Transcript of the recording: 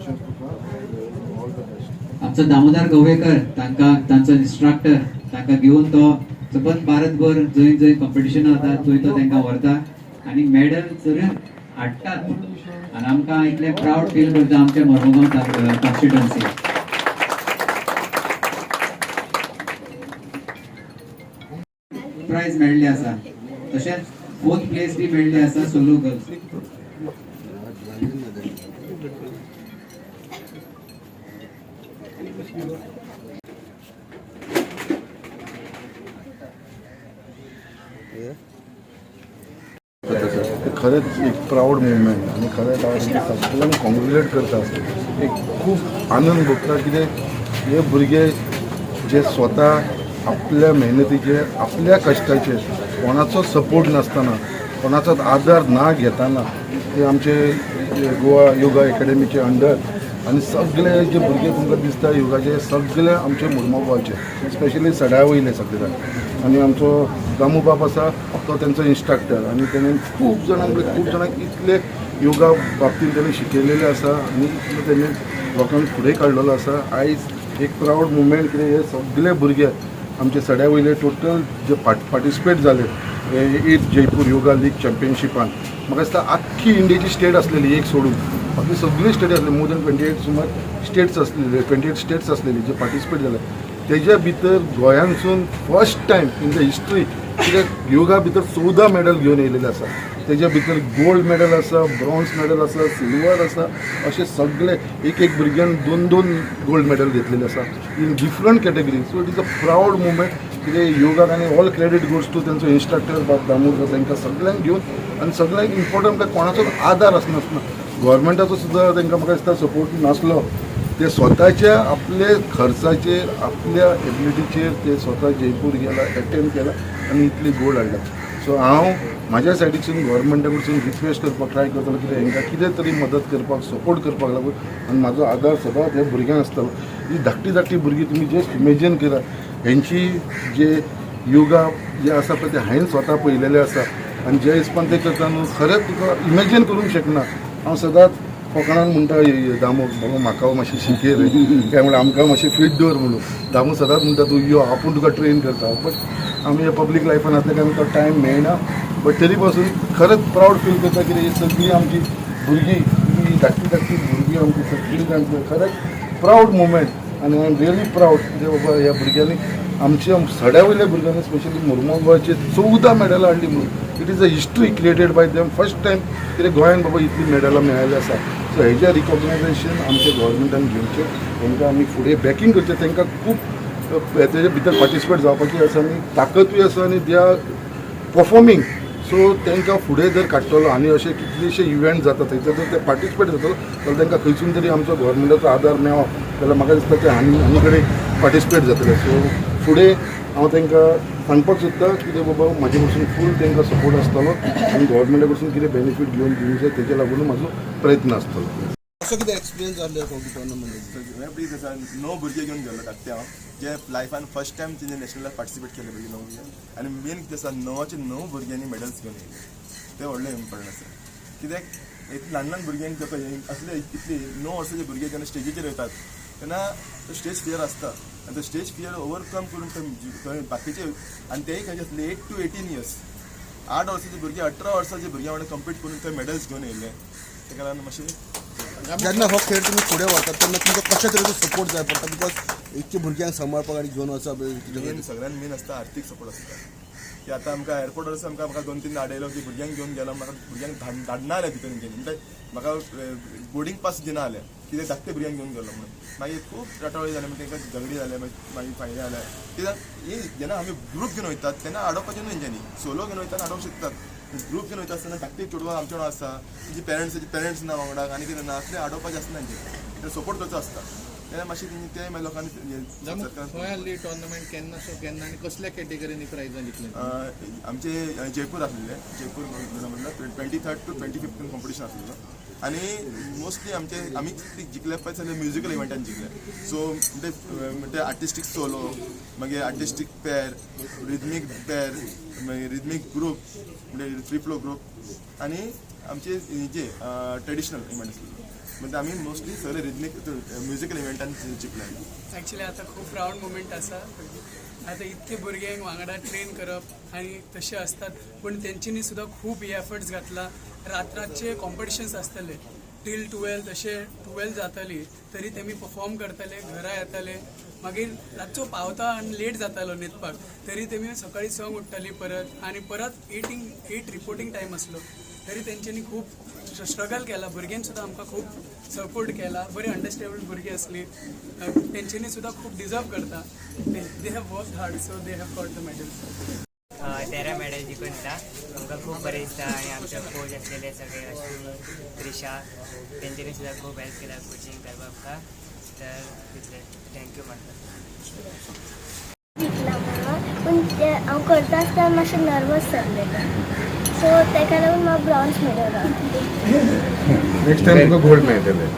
Congratulations Tuka, all the best. आमचो दामोदर गवळेकर तांचो instructor तांकां घेवन तो सबंद भारतभर जंय जंय कॉम्पिटिशन जाता थंय तो तांकां व्हरता आनी मेडल जरूर हाडटात आनी आमकां इतलें प्रावड फील करता आमच्या मर्मुगांव कॉन्स्टिट्युएन्सी. प्राइज मेळ्ळी आसा तशेंच 4th प्लेस बी मेळ्ळी आसा सोलो गर्ल्स. खरेंच एक प्राऊड मुवमेंट आणि खरेंच हांव सगळ्यांक कॉंग्रेच्युलेट करता. एक खूब आनंद भोगता कित्याक हे भुरगे जे स्वता आपल्या मेहनतीचेर आपल्या कश्टाचेर कोणाचो सपोर्ट नासतना कोणाचो आदार ना घेतना ते आमचे गोवा योगा एकेडमीचे अंडर आनी सगळे जे भुरगे तुमकां दिसता योगाचे सगळे आमचे मुर्मुगांवचे स्पेशली सड्या वयले सगळे जाण. आनी आमचो दामू बाब आसा तो तेंचो इन्स्ट्रक्टर आनी तेणें खूब जाणांक इतले योगा बाबतींत तेणें शिकयलेले आसा आनी इतले तेणें लोकांक फुडें काडलेलो आसा. आयज एक प्रावड मुवमेंट कितें हे सगळे भुरगे आमचे सड्या वयले टोटल जे पार्टिसिपेट जाले 8th जयपूर योगा लीग चॅम्पियनशिपान म्हाका दिसता आख्खी इंडियेची स्टेट आसलेली एक सोडून बाकी सगळी स्टेट आसली मोर दॅन 28 सुमार स्टेट्स आसलेले 28 स्टेट्स आसलेली जे पार्टिसिपेट जाले. तेज्या भितर गोंयांतसून first time in the history कित्याक योगा भितर 14 मेडल घेवन येयलेले आसा. तेज्या भितर गोल्ड मेडल आसा, ब्रॉन्झ मेडल आसा, सिल्वर आसा, अशे सगळे एक भुरग्यान 2 गोल्ड मेडल घेतलेले आसा in different category. So it is a proud movement कितें योगाक आनी ऑल क्रेडीट गोज टू तेंचो इन्स्ट्रक्टर बाब दामोदर तांकां सगळ्यांक घेवन आनी सगळ्यांक इम्पॉर्टंट काय कोणाचो आदार आसनासतना गव्हर्मेंटाचो सुद्दां तांकां म्हाका दिसता सपोर्ट नासलो. ते स्वताच्या आपले खर्चाचेर आपल्या एबिलिटीचेर ते स्वता जयपूर गेला एटेम्प्ट केला आनी इतली गोल्ड हाडला. सो हांव म्हाज्या सायडीच्यान गव्हर्मेंटा कडसून रिक्वेस्ट करपाक ट्राय करतालो कित्याक हांकां कितें तरी मदत करपाक सपोर्ट करपाक लागून आनी म्हाजो आदार सदांच ह्या भुरग्यांक आसतालो. ही धाकटी भुरगीं तुमी जस्ट इमेजीन करा हेंची जे योगा जे आसा पळय ते हांवें स्वता पळयलेले आसा आनी जे हिसपान ते करता न्हू खरेंच तुका इमेजीन करूंक शकना. हांव सदांच कोंकणान म्हणटा दामू बाबा म्हाका मातशें शिकय रे काय म्हणल्यार आमकां मातशें फीट दवर म्हणून. दामू सदांच म्हणटा तूं यो आपूण तुका ट्रेन करता बट आमी हे पब्लीक लायफान आसले काय आमकां टायम मेळना. बट तरी पासून खरेंच प्रावड फील करता कितें ही सगळीं आमची भुरगीं ही धाकटी भुरगीं आमची सगळीं जाण खरेंच प्रावड मुवमेंट आनी आय एम रियली प्रावड कितें बाबा ह्या भुरग्यांनी आमच्या सड्या वयल्या भुरग्यांनी स्पेशली मुर्मुगांवचे 14 मेडलां हाडली म्हणून it is a history created by them. First time कितें गोंयान बाबा इतली मेडलां मेळ्ळी आसा. सो हेजें रिकॉग्नायजेशन आमच्या गव्हर्मेंटान घेवचें तांकां आमी फुडें बॅकींग करचें. तांकां खूब तेजे भितर पार्टिसिपेट जावपाची आसा आनी ताकदूय आसा आनी दे आर परफॉर्मींग. सो तांकां फुडें जर काडटलो आनी अशे कितलेशे इव्हेंट जाता थंयसर जर ते पार्टिसिपेट जातलो जाल्यार तांकां खंयसून तरी आमचो गव्हर्मेंटाचो आदार मेळ्ळो जाल्यार म्हाका दिसता ते आनी कडेन पार्टिसिपेट जातले. सो फुडें हांव तांकां सांगपाक सोदता कितें बाबा म्हाजे कडसून फूल तांकां सपोर्ट आसतलो आनी गव्हर्मेंटा कडसून कितें बेनिफीट घेवन दिवचें तेजे लागून म्हाजो प्रयत्न आसतलो. असो कितें एक्सपिरियन्स जाल्लो टोर्नामेंट प्लीज आसा 9 भुरगे घेवन गेलो धाकटे हांव जे लायफान फर्स्ट टायम तेजे नॅशनलाक पार्टिसिपेट केले भुरगे 9 भुरगे आनी मेन कितें आसा 9 भुरग्यांनी मेडल्स घेवन येयले ते व्हडलें इम्पॉर्टंट आसा. कित्याक एक ल्हान भुरग्यांक तेका असले इतली 9 वर्साचे भुरगे जेन्ना स्टेजीचेर वयतात तेन्ना स्टेज फियर आसता आनी तो स्टेज फियर ओवरकम करून बाकीचे आनी तेय खंयचे आसले 8 to 18 years 8 वर्साचे भुरगे 18 वर्साचे भुरग्यां वांगडा कम्पीट करून ते मेडल्स घेवन येयले. तेका लागून मातशें जेन्ना हो खेळ तुमी फुडें व्हरतात तेन्ना तुमकां कशा तरेचो सपोर्ट जाय पडटा बिकॉज इतके भुरग्यांक सांबाळपाक आनी घेवन वचप सगळ्यान मेन आसता आर्थीक सपोर्ट आसता की आतां आमकां एअरपोर्टार आसा म्हाका 2-3 आडयलो की भुरग्यांक घेवन गेलो म्हाका भुरग्यांक धाडना जाल्यार भितर म्हणजे म्हाका बोर्डींग पास दिना जाल्यार कितें धाकटे भुरग्यांक घेवन गेलो म्हणून मागीर खूब रटावळी जाले म्हणजे तांकां झगडी जाले मागीर फायदे जाले. कित्याक ही जेन्ना आमी ग्रूप घेवन वयतात तेन्ना आडोवपाचें न्हू हेंच्यांनी सोलो घेवन वयता आडोवंक शकतात. ग्रूप घेवन वयता आसतना धाकटे चेडवां आमचे वांगडा आसा तेजी पेरंट्स ना वांगडाक आनी कितें ना असले आडोवपाचें आसना तेंचे सपोर्ट करचो आसता. तेन्ना मातशें ते मागीर लोकांनी गोंयांतली टोर्नामेंट केन्ना आनी कसल्या कॅटेगरीनी प्रायजां जिखले आमचे जयपूर आसलेले जयपूर म्हणल्यार 23rd to 25th कॉम्पिटिशन आसलेलो आनी मोस्टली आमी जिखले पळय जाल्यार म्युजिकल इव्हेंटान जिखले. सो म्हणजे आर्टिस्टीक सोलो मागीर आर्टिस्टीक पेर रिदमीक पेर मागीर रिदमीक ग्रूप म्हणजे फ्री फ्लो ग्रूप आनी आमचे हेजे ट्रेडिशनल इव्हेंट आसलेलो. म्हणजे आम्ही मोस्टली सगळे रिदमीक म्युझिकल इव्हेंटान चिपल्या ॲक्च्युली आता खूप प्राऊड मुमेंट आसा आता इतके भुरग्यांक वांगडा ट्रेन करप आनी तशें असतात पूण तेंच्यांनी सुद्दां खूब एफर्ट्स घातला रातरातचे कॉम्पिटिशन्स आसतले टील 12 तशें 12 जाताली तरी तेमी परफॉर्म करताले घरा येताले मागीर रातचो पावता आनी लेट जातालो न्हिदपाक तरी तेमी सकाळी 6 उठ्ठाली परत आनी परत 8 रिपोर्टिंग टायम आसलो तरी तेंच्यांनी खूब स्ट्रगल केला भुरग्यांनी सुद्दां आमकां खूब सपोर्ट केला बरी अंडरस्टँडेबल भुरगीं असली तेंच्यांनी सुद्दां खूब डिजर्व करता they have work hard so they have got the medal 13 medal जिखून येता आमकां खूब बरें दिसता आनी आमचे कोच आसलेले सगळे अश्विनी त्रिशा तेंच्यांनी सुद्दां खूब हेल्प केला कोचिंग करपाक आमकां तर तितले थँक्यू म्हणटा जिंकला म्हणून पूण ते हांव करता आसतना मातशें नर्वस जाल्लें सो ताका लागून म्हाका ब्रॉन्झ मेडल नेक्स्ट टाइम तुका गोल्ड मेळटलें